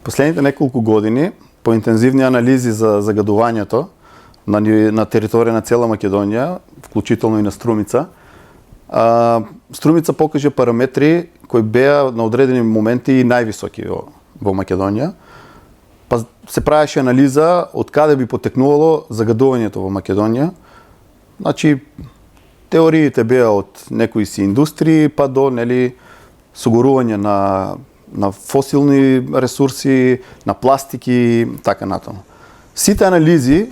Последните няколко години по интензивни анализи за загадувањето на територија на цела Македонија, включително и на Струмица, Струмица покаже параметри кои беа на одредени моменти и највисоки во Македонија. Па се правеше анализа од каде би потекнувало загадувањето во Македонија. Значи, теориите беа од некои си индустрии па до сугурување на фосилни ресурси, на пластики, така натаму. Сите анализи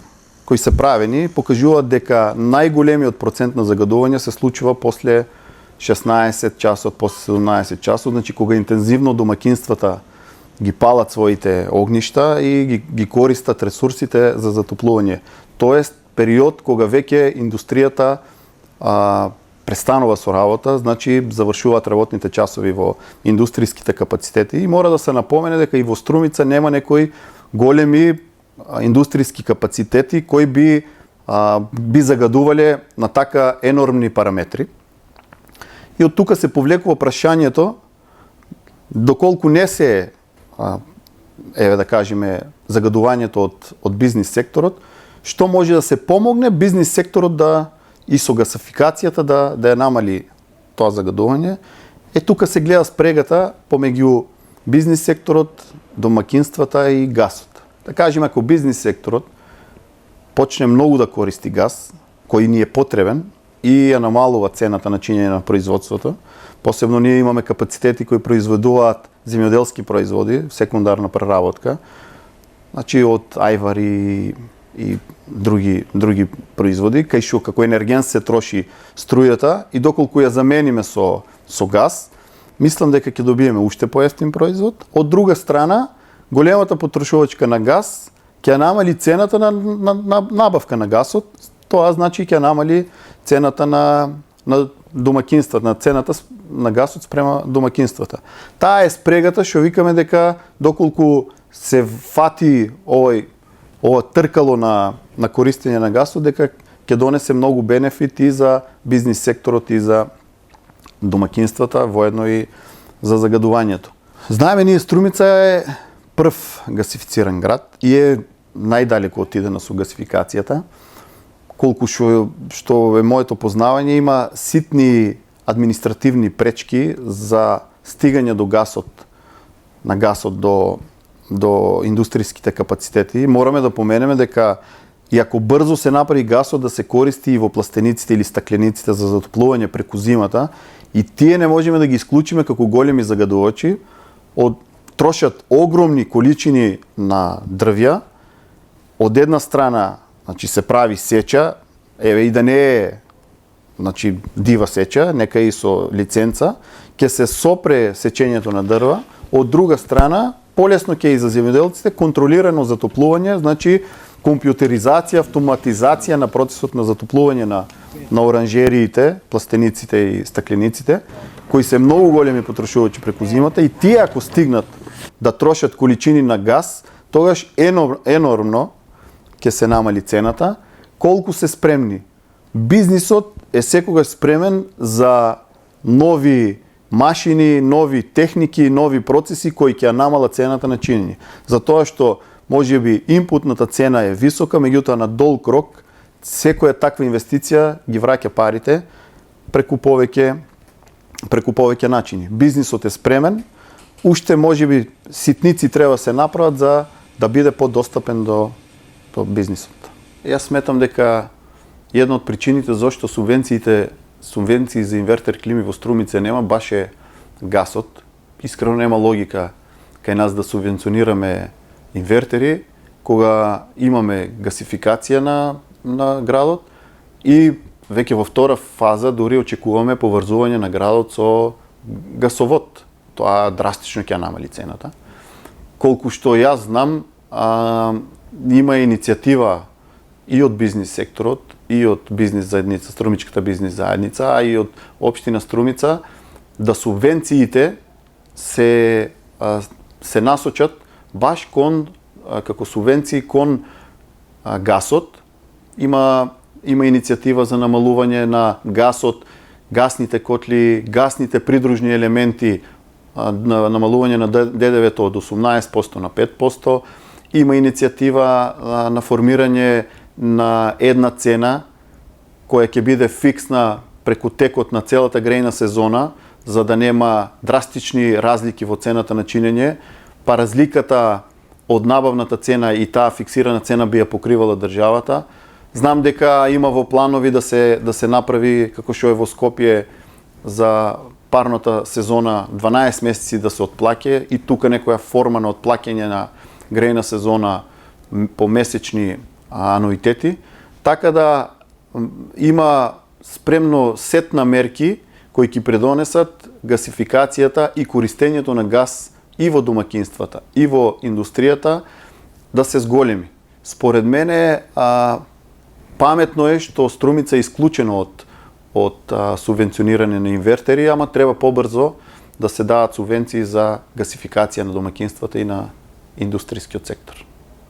кои се правени покажуваат дека најголемиот процент на загадување се случува после 16 часот, после 17 часот, значи кога интензивно домакинствата ги палат своите огништа и ги користат ресурсите за затоплување. Тоест период кога веќе индустријата престанува со работа, значи завршуваат работните часови во индустријските капацитети и мора да се напомене дека и во Струмица нема некои големи индустријски капацитети кои би загадувале на така енормни параметри. И од тука се повлекува прашањето доколку не се да кажеме загадувањето од бизнис секторот, што може да се помогне бизнис секторот и со гасификацијата да ја намали тоа загадување. Тука се гледа спрегата помеѓу бизнис секторот, домакинствата и гасот. Да кажеме, ако бизнис секторот почне многу да користи газ, кој ни е потребен и ја намалува цената на чинење на производството, посебно ние имаме капацитети кои произведуваат земјоделски производи, секундарна преработка, значи од ајвари и други производи, кај што како енерген се троши струјата и доколку ја замениме со газ, мислам дека ќе добиеме уште поевтин производ. Од друга страна, големата потрошувачка на газ ќе намали цената на набавка на газот, тоа значи ќе намали цената на домакинствата, на цената на газот спрема домакинствата. Таа е спрегата што викаме дека доколку се фати ова тркало на користење на гасот, дека ќе донесе многу бенефит и за бизнис секторот и за домакинствата, воедно и за загадувањето. Знаеме, ние Струмица е прв гасифициран град и е најдалеку отидена со гасификацијата. Колку што е моето познавање, има ситни административни пречки за стигање до гасот до индустријските капацитети. Мораме да поменеме дека и ако брзо се направи гасот да се користи и во пластениците или стаклениците за затоплување преку зимата, и тие не можеме да ги исклучиме како големи загадувачи, трошат огромни количини на дрвја. Од една страна, значи се прави сеча, и да не е дива сеча, нека и со лиценца, ќе се сопре сечењето на дрва. Од друга страна, полесно ќе и за земјоделците контролирано затоплување, значи компјутеризација, автоматизација на процесот на затоплување на оранжериите, пластениците и стаклениците, кои се многу големи потрошувачи преку зимата, и тие ако стигнат да трошат количини на газ, тогаш енормно ќе се намали цената. Колку се спремни? Бизнисот е секогаш спремен за нови машини, нови техники, нови процеси кои ќе намалат цената на чинење. Затоа што можеби инпутната цена е висока, меѓутоа на долг рок секоја таква инвестиција ги враќа парите преку повеќе начини. Бизнисот е спремен, уште можеби ситници треба се направат за да биде подостапен до бизнисот. Јас сметам дека една од причините зашто субвенции за инвертер клими во Струмица нема баш е гасот. Искрено нема логика кај нас да субвенционираме инвертери кога имаме гасификација на градот и веќе во втора фаза дури очекуваме поврзување на градот со гасовод. Тоа драстично ќе намали цената. Колку што јас знам, има иницијатива и од бизнис секторот, и од бизнис заедница, Струмичката бизнис заедница, а и од општина Струмица, да субвенциите се насочат баш како субвенции кон гасот. Има иницијатива за намалување на гасот, гасните котли, гасните придружни елементи намалување на ДДВ-то од 18% на 5%. Има иницијатива на формирање на една цена која ќе биде фиксна преку текот на целата грејна сезона, за да нема драстични разлики во цената на чинење, па разликата од набавната цена и таа фиксирана цена би ја покривала државата. Знам дека има во планови да се направи, како што е во Скопје, за парната сезона 12 месеци да се отплаќа и тука некоја форма на отплаќање на грејна сезона по месечни ануитети, така да има спремно сет на мерки кои ќе придонесат гасификацијата и користењето на газ и во домакинствата, и во индустријата да се зголеми. Според мене, паметно е што Струмица е исклучено од субвенционирање на инвертери, ама треба побрзо да се дадат субвенции за гасификација на домакинствата и на индустријскиот сектор.